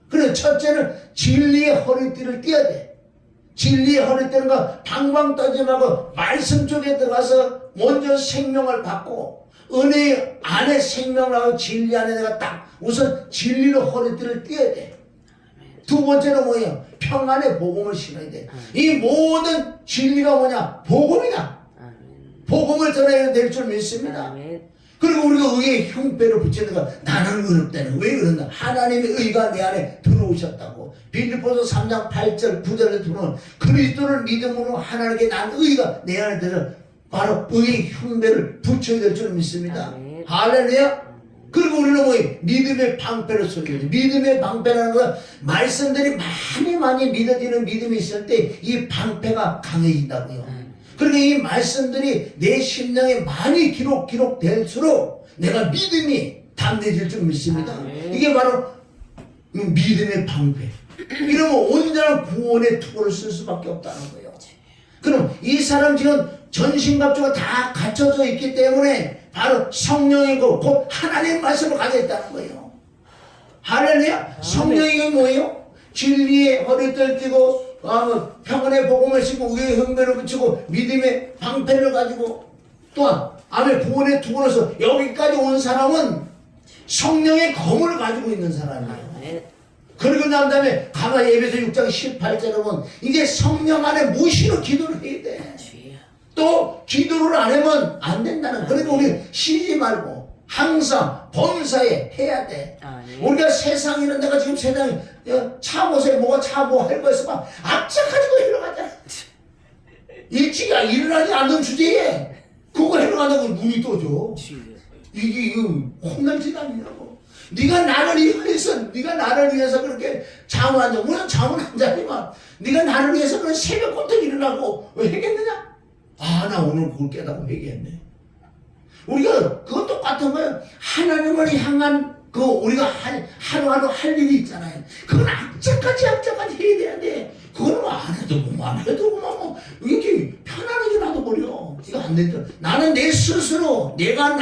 그래 첫째는 진리의 허리띠를 띠어야 돼. 진리의 허리띠는 거 방방 떠지 말고 말씀 쪽에 들어가서 먼저 생명을 받고 은혜 안에 생명을 하고 진리 안에 내가 딱 우선 진리로 허리띠를 띠어야 돼. 두 번째는 뭐예요? 평안의 복음을 신어야 돼. 이 모든 진리가 뭐냐? 복음이다. 복음을 전해야 될 줄 믿습니다. 그리고 우리가 의의 흉배를 붙이는 거 나는 의롭다는 왜 그런가? 하나님의 의가 내 안에 들어오셨다고. 빌립보서 3장 8절 9절에 들어오면 그리스도를 믿음으로 하나님께 난 의가 내 안에 들어 바로 의의 흉배를 붙여야 될 줄 믿습니다. 할렐루야. 그리고 우리는 뭐예요? 믿음의 방패를 소유해야 돼. 믿음의 방패라는 건 말씀들이 많이 믿어지는 믿음이 있을 때 이 방패가 강해진다고요. 그러니까 이 말씀들이 내 심령에 많이 기록될수록 내가 믿음이 담대해질 줄 믿습니다. 이게 바로 믿음의 방패. 이러면 온전한 구원의 투구를 쓸 수밖에 없다는 거예요. 그럼 이 사람 지금 전신갑주가 다 갖춰져 있기 때문에 바로 성령이고 곧 하나님의 말씀을 가지고 있다는 거예요. 할렐루야. 성령이 뭐예요? 진리의 허리띠를 띠고 평안의 복음을 신고 의의 흉배를 붙이고 믿음의 방패를 가지고 또한 아멘 구원의 투구로서 여기까지 온 사람은 성령의 검을 가지고 있는 사람이에요. 그리고 난 다음에 가만히 에베소 6장 18절에 보면 이제 성령 안에 무시로 기도를 해야 돼. 또 기도를 안 하면 안 된다는. 그러니까 우리 쉬지 말고 항상 범사에 해야 돼. 우리가 세상 이런 데가 지금 세상에 차 보세요. 뭐가 차 뭐 할 거 있어 막 악착가지고 일어나잖아. 일찍 일어나지 않는 주제에 그거 일어나다고 눈이 떠져. 이게 혼날 짓 아니냐고. 네가 나를 위해서 그렇게 잠을 안 자. 물론 잠은 안 자지만 네가 나를 위해서 그런 새벽부터 일어나고 왜 했겠느냐? 나 오늘 그걸 깨닫고 회개했네. 우리가 그건 똑같은 거예요. 하나님을 향한 우리가 하루하루 할 일이 있잖아요. 그건 악착같이 해야 돼야. 그건 뭐 안 해도 뭐 이렇게 편안하게 놔둬버려. 이거 안 되죠. 나는 내 스스로 내가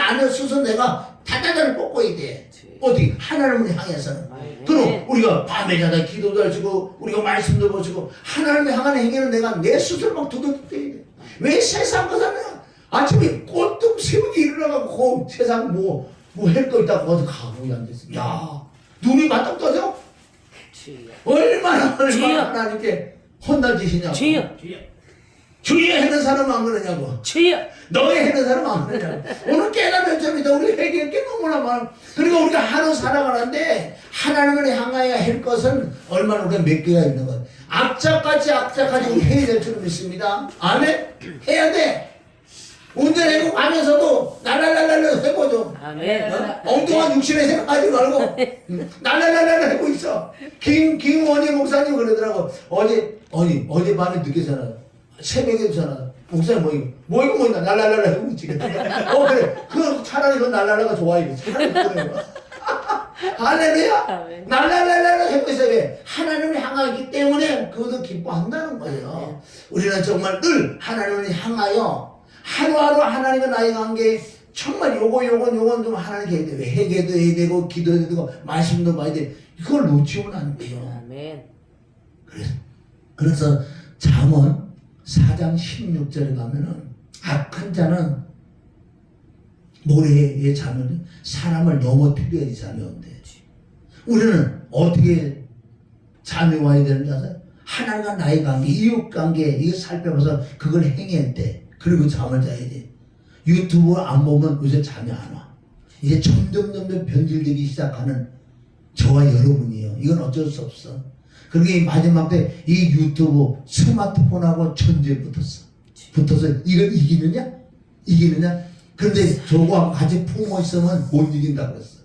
다다다를 뽑아야 돼. 어디 하나님을 향해서는. 그럼 우리가 밤에 자다 기도도 하시고 우리가 말씀도 보시고 하나님을 향한 행위는 내가 내 스스로 막 두들겨야 돼. 왜 세상 거잖아요. 아침에 꽃등 새벽에 일어나가고 세상 뭐 할 거 있다고 어디 가고 앉아있어. 야 눈이 맞딱 떠져? 얼마나 하나님께 혼날 짓이냐고. 주의 하는 사람 안 그러냐고. 너의 하는 사람 안 그러냐고. 오늘 깨달은 점이다. 우리 회개할 게 너무나 많아. 그리고 우리가 하루 살아가는데 하나님을 향하여 할 것은 얼마나 우리가 몇 개가 있는 것. 악착같이 해야 될 줄 믿습니다. 아멘. 해야 돼. 운전하고 가면서도 날랄랄랄 해보죠. 엉뚱한 육신의 생각하지 말고 날랄랄랄 하고 있어. 김원희 목사님 그러더라고. 어제 밤에 늦게 전화. 새벽에 전화. 목사님 뭐 이거 날랄랄라 하고 있지. 그래. 차라리 그 날랄라가 좋아 이거. 차라리 그래. 할렐루야. 날랄랄라 하고 있어요. 왜? 하나님을 향하기 때문에 그것도 기뻐한다는 거예요. 우리는 정말 늘 하나님을 향하여 하루하루 하나님과 나의 관계 정말 요건 좀 하나님께 해야 돼. 왜 회개도 해야 되고 기도해야 되고 말씀도 봐야 돼. 이걸 놓치면 안 돼요. 그래서 잠언 4장 16절에 가면은 악한 자는 모래에 자면 사람을 넘어뜨려야지 잠이 온대. 우리는 어떻게 잠이 와야 되는지 아세요? 하나님과 나의 관계, 이웃 관계 이거 살펴봐서 그걸 행해야 돼. 그리고 잠을 자야 돼. 유튜브 안 보면 요새 잠이 안 와. 이제 점점 변질되기 시작하는 저와 여러분이에요. 이건 어쩔 수 없어. 그러게 마지막 때 이 유튜브 스마트폰하고 전쟁 붙어서 이걸 이기느냐? 그런데 저거하고 같이 품어 있으면 못 이긴다고 그랬어.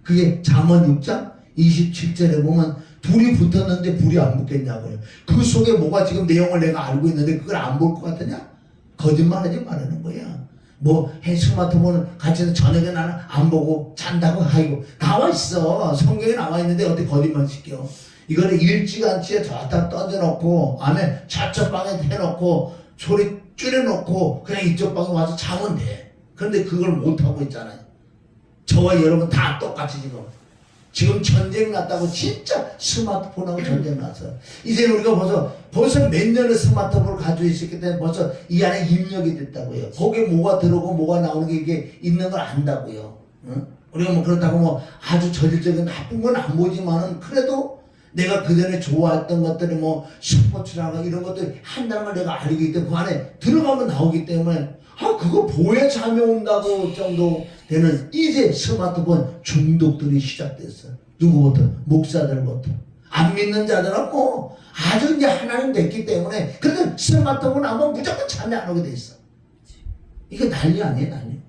그게 잠언 6장 27절에 보면 둘이 붙었는데 불이 안 붙겠냐고요. 그 속에 뭐가 지금 내용을 내가 알고 있는데 그걸 안 볼 것 같으냐? 거짓말하지 말라는 거야. 뭐 스마트폰 같이 저녁에 나는 안 보고 잔다고 하이고 나와 있어. 성경에 나와 있는데 어떻게 거짓말 시켜. 이거는 일찌감치에 저다 던져놓고 안에 저쪽 방에 해놓고 소리 줄여놓고 그냥 이쪽 방에 와서 자면 돼. 그런데 그걸 못하고 있잖아요. 저와 여러분 다 똑같이 지금 전쟁 났다고 진짜 스마트폰하고 전쟁 났어요. 이제 우리가 벌써 몇 년을 스마트폰을 가지고 있었기 때문에 벌써 이 안에 입력이 됐다고요. 거기에 뭐가 들어오고 뭐가 나오는 게 이게 있는 걸 안다고요. 응? 우리가 뭐 그렇다고 뭐 아주 저질적인 나쁜 건 안 보지만은 그래도 내가 그전에 좋아했던 것들이 뭐 스포츠라고 이런 것들 한다는 걸 내가 알기 때문에 그 안에 들어가면 나오기 때문에 그거 보여 잠이 온다고 정도 되는 이제 스마트폰 중독들이 시작됐어. 누구부터? 목사들부터. 안 믿는 자들하고 아주 이제 하나님 됐기 때문에 그래도 스마트폰 하면 무조건 잠이 안 오게 돼 있어. 이거 난리 아니에요, 난리.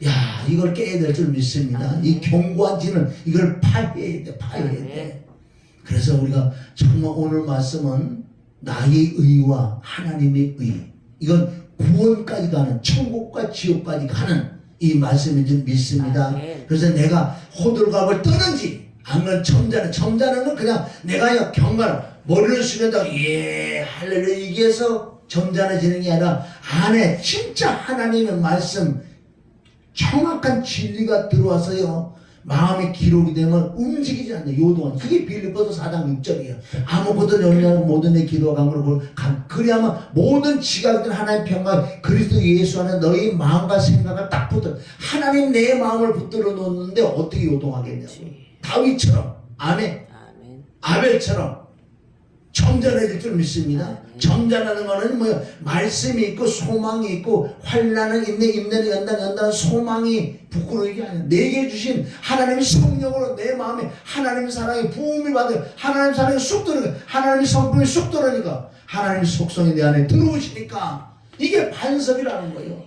야, 이걸 깨야 될 줄 믿습니다. 이 견고한 진을 이걸 파해야 돼, 파해야 돼. 그래서 우리가 정말 오늘 말씀은 나의 의와 하나님의 의, 이건 구원까지 가는, 천국과 지옥까지 가는 이 말씀인 줄 믿습니다. 그래서 내가 호들갑을 떠는지 아니면 점잖은 건 그냥 내가 경관 머리를 숙여서 예 할렐루야 얘기해서 점잖아지는 게 아니라 안에 진짜 하나님의 말씀 정확한 진리가 들어와서요 마음의 기록이 되면 움직이지 않는 요동한 그게 빌립보서 4장 6절이에요. 아무것도 염려하고 모든 내 기도와 간구를 그리하면 모든 지각들 하나님 평강 그리스도 예수 안에 너희 마음과 생각을 딱 붙들어 하나님 내 마음을 붙들어 놓는데 어떻게 요동하겠냐고. 다윗처럼 아멘. 아벨처럼 점잖아질 줄 믿습니다. 점잖하는 거는 뭐예요? 말씀이 있고 소망이 있고 환난은 인내는 연단은 소망이 부끄러운 게 아니에요. 내게 주신 하나님의 성령으로 내 마음에 하나님의 사랑이 부음이 받아요. 하나님의 사랑이 쑥 들어가요. 하나님의 성품이 쑥 들어오니까 하나님의 속성이 내 안에 들어오시니까 이게 반석이라는 거예요.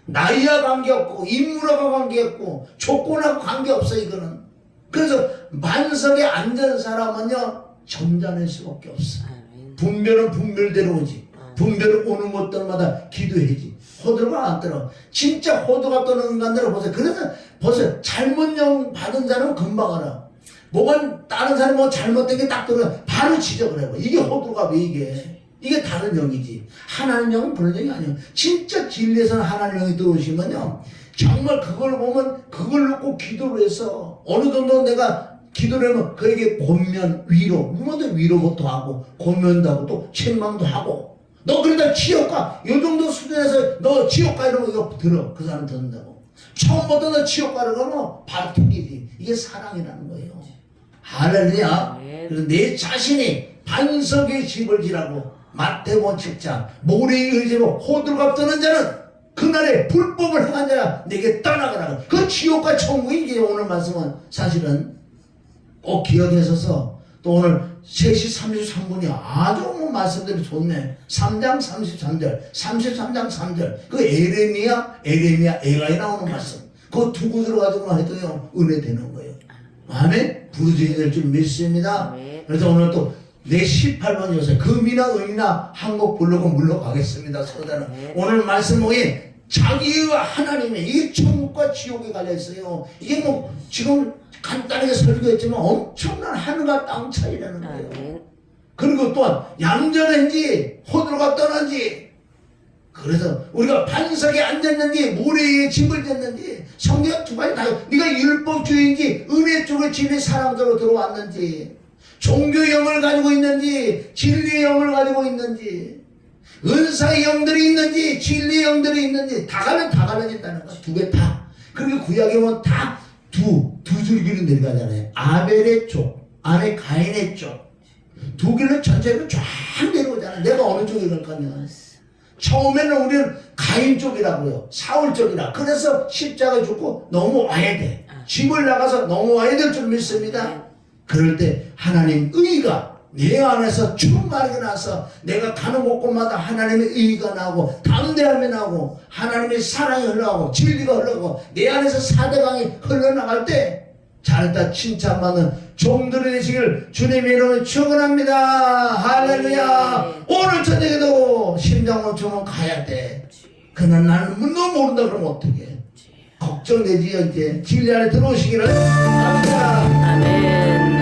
나이와 관계없고 인물하고 관계없고 조건하고 관계없어 이거는. 그래서 반석에 앉은 사람은요 점잖을 수밖에 없어. 분별은 분별대로 오지. 분별은 오는 것들마다 기도해야지. 호들갑 안 떨어. 진짜 호들갑 떠는 인간들을 보세요. 그래서 벌써 잘못 영 받은 자는 금방 알아. 뭐가 다른 사람이 뭐 잘못된 게 딱 들어 바로 지적을 해봐. 이게 호들갑이 이게 다른 영이지. 하나님 영은 그런 영이 아니에요. 진짜 진리에서는 하나님 영이 들어오시면요 정말 그걸 보면 그걸 놓고 기도를 해서 어느 정도 내가 기도를 하면 그에게 권면, 위로, 누구든 위로부터 하고 권면도 하고 또 책망도 하고 너 그러다 지옥 가. 이 정도 수준에서 너 지옥 가 이러면 이거 들어. 그 사람 듣는다고. 처음부터 너 지옥 가는 거면 바로 튕기지. 이게 사랑이라는 거예요. 할렐루야. 그래서 내 자신이 반석의 집을 지라고 마태복음 7장 모래의 의지로 호들갑 떠는 자는 그날에 불법을 행한 자가 내게 떠나가라. 그 지옥과 천국이 이게 오늘 말씀은 사실은 꼭 기억하셔서 또 오늘 3시 33분이 아주 뭐 말씀들이 좋네. 3장 33절 33장 3절 그 에레미야 에가에 나오는 말씀 그 두 구절을 가지고만 해도요 은혜 되는 거예요. 아멘. 부르짖어야 될 줄 믿습니다. 그래서 오늘 또 내 18번 요새 금이나 은이나 한 곡 부르고 물러가겠습니다. 서다는 오늘 말씀 모인 자기와 하나님의 이 천국과 지옥에 갈려 있어요. 이게 뭐 지금 간단하게 설교했지만 엄청난 하늘과 땅 차이라는 거예요. 그리고 또한 얌전한지 호들갑 떠난지 그래서 우리가 반석에 앉았는지 모래에 집을 졌는지 성경 두 가지 다 네가 율법주의인지 은혜 쪽의 집에 사랑대로 들어왔는지 종교의 영을 가지고 있는지 진리의 영을 가지고 있는지 은사의 영들이 있는지 진리의 영들이 있는지 다 가려진다는 거야. 두 개 다. 그리고 구약에 보면 다 두 줄기로 내려가잖아요. 아벨의 쪽, 안에 가인의 쪽. 두 길로 전체로 쫙 내려오잖아요. 내가 어느 쪽에 갈 거냐. 처음에는 우리는 가인 쪽이라고요. 사울 쪽이라. 그래서 십자가에 죽고 넘어와야 돼. 집을 나가서 넘어와야 될 줄 믿습니다. 그럴 때 하나님 의가 내 안에서 충만하게 나서 내가 가는 곳곳마다 하나님의 의가 나오고 담대함이 나오고 하나님의 사랑이 흘러가고 진리가 흘러가고 내 안에서 사대강이 흘러나갈 때 잘했다 칭찬받는 종들이 되시길 주님의 이름으로 축원합니다. 할렐루야. 오늘 저녁에도 심장 멈추면 가야 돼. 그는 나는 너 모른다 그러면 어떡해? 걱정되지요. 이제 진리 안에 들어오시기를 바랍니다. 아멘.